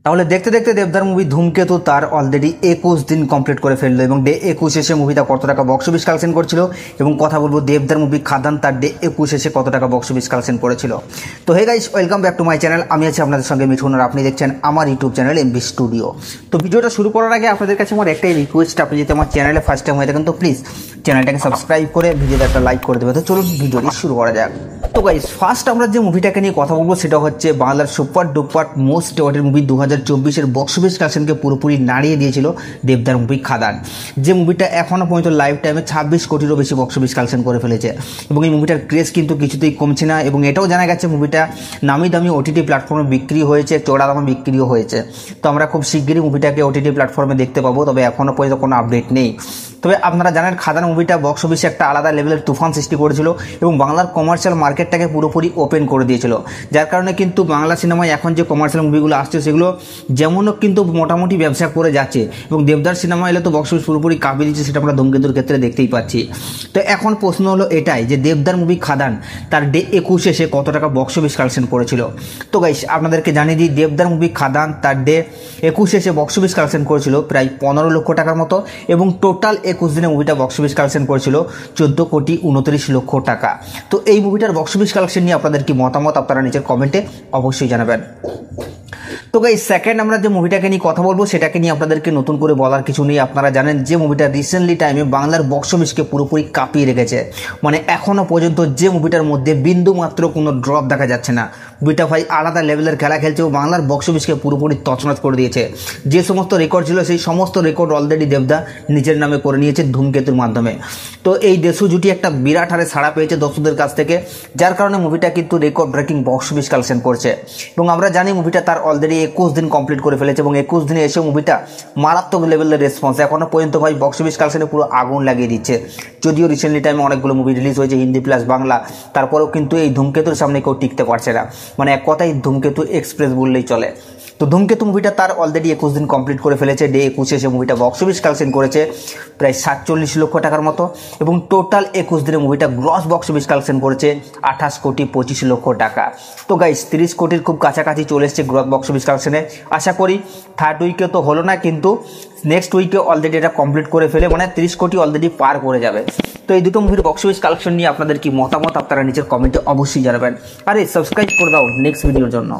তাহলে দেখতে দেখতে দেবদার মুভি ধূমকেতু তার অলরেডি 21 দিন কমপ্লিট করে ফেললো এবং ডে 21 এসে মুভিটা কত টাকা বক্স অফিস কালেকশন করছিল এবং কথা বলবো দেবদার মুভি খাদান তার ডে 21 এসে কত টাকা বক্স অফিস কালেকশন করেছিল। তো hey guys, welcome back to my channel. আমি আছি আপনাদের সঙ্গে মিঠুন আর আপনি দেখছেন আমার ইউটিউব চ্যানেল এমবি স্টুডিও। তো ভিডিওটা শুরু করার আগে আপনাদের কাছে আমার একটাই রিকোয়েস্ট, আপনি যদি আমার চ্যানেলে ফার্স্ট টাইম হয়ে থাকেন তো প্লিজ চ্যানেলটাকে সাবস্ক্রাইব করে ভিডিওতে একটা লাইক করে দেবে। তো চলুন ভিডিওটি শুরু করা যাক। তো গাইস, ফার্স্ট আমরা যে মুভিটাকে নিয়ে কথা বলবো সেটা হচ্ছে বাংলার super duper most awarded movie 2024-এর বক্স অফিস কালেকশনকে পুরোপুরি নাড়িয়ে দিয়েছিল দেবদার মুভি খাদান। যে মুভিটা এখনও পর্যন্ত লাইফ টাইমে 26 কোটিরও বেশি বক্স অফিস কালেকশন করে ফেলেছে এবং এই মুভিটার ক্রেজ কিন্তু কিছুতেই কমছে না এবং এটাও জানা গেছে মুভিটা নামি দামি ওটিটি প্ল্যাটফর্মে বিক্রি হয়েছে, চড়া দামে বিক্রিও হয়েছে। তো আমরা খুব শিগগিরই মুভিটাকে ওটিটি প্ল্যাটফর্মে দেখতে পাবো, তবে এখনও পর্যন্ত কোনো আপডেট নেই। তবে আপনারা জানেন খাদান মুভিটা বক্স অফিসে একটা আলাদা লেভেলের তুফান সৃষ্টি করেছিল এবং বাংলার কমার্শিয়াল মার্কেটটাকে পুরোপুরি ওপেন করে দিয়েছিল, যার কারণে কিন্তু বাংলা সিনেমায় এখন যে কমার্শিয়াল মুভিগুলো আসছে সেগুলো যেমনও কিন্তু মোটামুটি ব্যবসা করে যাচ্ছে এবং দেবদার সিনেমা এলে তো বক্স অফিস পুরোপুরি কাঁপিয়ে দিচ্ছে, সেটা আমরা ধূমকেতুর ক্ষেত্রে দেখতেই পাচ্ছি। তো এখন প্রশ্ন হলো এটাই যে দেবদার মুভি খাদান তার ডে 21 এসে কত টাকা বক্স অফিস কালেকশন করেছিল। তো গাইস, আপনাদেরকে জানিয়ে দিই দেবদার মুভি খাদান তার ডে 21 এসে বক্স অফিস কালেকশন করেছিল প্রায় 15 লক্ষ টাকার মতো এবং টোটাল 21 দিনে মুভিটা বক্স অফিস কালেকশন করেছিল 14,29,00,000 টাকা। তো এই মুভিটার বক্স অফিস কালেকশন নিয়ে আপনাদের কি মতামত আপনারা নিচের কমেন্টে অবশ্যই জানাবেন। তো গাইস, সেকেন্ড আমরা যে মুভিটাকে নিয়ে কথা বলবো সেটাকে নিয়ে আপনাদেরকে নতুন করে বলার কিছু নেই। আপনারা জানেন যে মুভিটা রিসেন্টলি টাইমে বাংলার বক্স অফিসকে পুরোপুরি কাঁপিয়ে রেখেছে, মানে এখনও পর্যন্ত যে মুভিটার মধ্যে বিন্দু মাত্র কোনো ড্রপ দেখা যাচ্ছে না। মুভিটা ভাই আলাদা লেভেলের খেলা খেলছে ও বাংলার বক্স অফিসকে পুরোপুরি তছনছ করে দিয়েছে। যে সমস্ত রেকর্ড ছিল সেই সমস্ত রেকর্ড অলরেডি দেবদা নিজের নামে করে নিয়েছে ধূমকেতুর মাধ্যমে। তো এই দেশু জুটি একটা বিরাট হারে সাড়া পেয়েছে দর্শকদের কাছ থেকে, যার কারণে মুভিটা কিন্তু record breaking box office collection করছে এবং আমরা জানি মুভিটা তার অলরেডি 21 দিন কমপ্লিট করে ফেলেছে এবং 21 দিনে এসে মুভিটা মারাত্মক লেভেলের রেসপন্স এখনও পর্যন্ত ভাই বক্স অফিস কালেকশনে পুরো আগুন লাগিয়ে দিচ্ছে। যদিও রিসেন্টলি টাইমে অনেকগুলো মুভি রিলিজ হয়েছে হিন্দি প্লাস বাংলা, তারপরেও কিন্তু এই ধূমকেতুর সামনে কেউ টিকতে পারছে না, মানে এক কথায় ধূমকেতু এক্সপ্রেস বললেই চলে। তো ধূমকেতু মুভিটা তার অলরেডি 21 দিন কমপ্লিট করে ফেলেছে। ডে 21 এসে মুভিটা বক্স অফিস কালেকশন করেছে প্রায় 47 লক্ষ টাকার মতো এবং টোটাল 21 দিনে মুভিটা গ্রস বক্স অফিস কালেকশন করেছে 28,25,00,000 টাকা। তো গাইস, 30 কোটির খুব কাছাকাছি চলে এসছে গ্রস বক্স অফিস কালেকশনে। আশা করি থার্ড উইকে তো হলো না, কিন্তু নেক্সট উইকে অলরেডি এটা কমপ্লিট করে ফেলে মানে 30 কোটি অলরেডি পার করে যাবে। তো এই দুটো মুভির বক্স অফিস কালেকশন নিয়ে আপনাদের কি মতামত আপনারা নিচের কমেন্টে অবশ্যই জানাবেন। আরে সাবস্ক্রাইব করে দাও নেক্সট ভিডিওর জন্য।